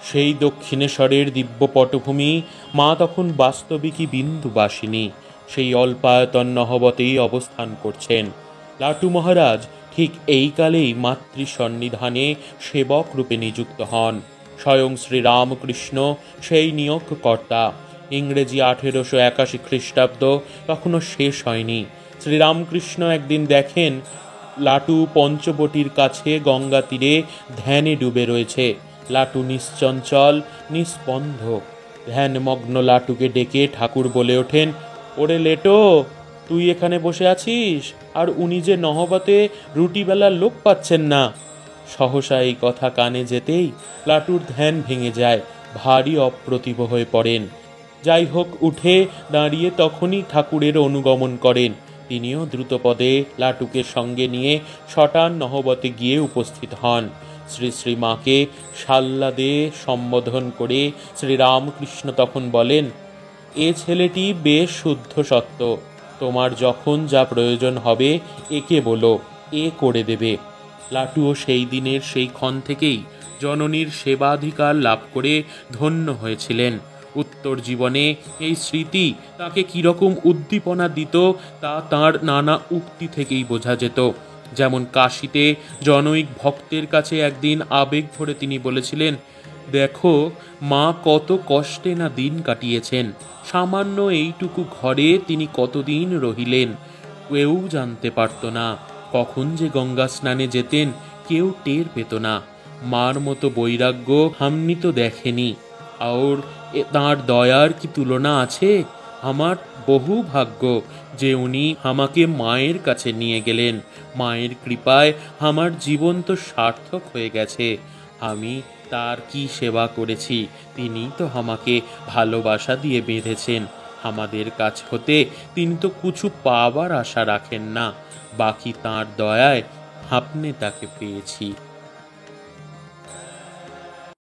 সেই দক্ষিণেশ্বরের দিব্য পটভূমি মা তখন বাস্তবিকই বিন্দুবাসিনী সেই অল্পায়তন নহবতেই অবস্থান করছেন। লাটু মহারাজ ঠিক এই কালেই মাতৃ সন্নিধানে সেবক রূপে নিযুক্ত হন। স্বয়ং শ্রীরামকৃষ্ণ সেই নিয়োগকর্তা। ইংরেজি 1881 খ্রিস্টাব্দ তখনও শেষ হয়নি। শ্রীরামকৃষ্ণ একদিন দেখেন লাটু পঞ্চবটির কাছে গঙ্গা তীরে ধ্যানে ডুবে রয়েছে। লাটু নিশ্চঞ্চল নিস্পন্দ। ধ্যানমগ্ন লাটুকে ডেকে ঠাকুর বলে ওঠেন, ওরে লেটো, তুই এখানে বসে আছিস, আর উনি যে নহবতে রুটিবেলার লোক পাচ্ছেন না। সহসা এই কথা কানে যেতেই লাটুর ধ্যান ভেঙে যায়, ভারী অপ্রতিভ হয়ে পড়েন। যাই হোক, উঠে দাঁড়িয়ে তখনই ঠাকুরের অনুগমন করেন। তিনিও দ্রুতপদে লাটুকে সঙ্গে নিয়ে শটান নহবতে গিয়ে উপস্থিত হন। শ্রী শ্রী মাকে সাল্লাদে সম্বোধন করে শ্রীরামকৃষ্ণ তখন বলেন, এ ছেলেটি বেশ শুদ্ধ সত্য, তোমার যখন যা প্রয়োজন হবে একে বলো, এ করে দেবে। লাটুও সেই দিনের সেই ক্ষণ থেকেই জননীর সেবাধিকার লাভ করে ধন্য হয়েছিলেন। উত্তর জীবনে এই স্মৃতি তাকে কীরকম উদ্দীপনা দিত তা তাঁর নানা উক্তি থেকেই বোঝা যেত। যেমন কাশীতে জনৈক ভক্তের কাছে একদিন আবেগ ভরে তিনি বলেছিলেন, দেখো মা কত কষ্টে না দিন কাটিয়েছেন, সামান্য এইটুকু ঘরে তিনি কতদিন রহিলেন, কেউ জানতে পারত না। কখন যে গঙ্গা স্নানে যেতেন কেউ টের পেত না। মার মতো বৈরাগ্য হামনি তো দেখেনি। আর তাঁর দয়ার কি তুলনা আছে? আমার বহু ভাগ্য যে উনি আমাকে মায়ের কাছে নিয়ে গেলেন। মায়ের কৃপায় আমার জীবন তো সার্থক হয়ে গেছে। আমি তার কি সেবা করেছি, তিনি তো আমাকে ভালোবাসা দিয়ে বেঁধেছেন। আমাদের কাছ হতে তিনি তো কিছু পাবার আশা রাখেন না, বাকি তাঁর দয়ায় আপনি তাকে পেয়েছি।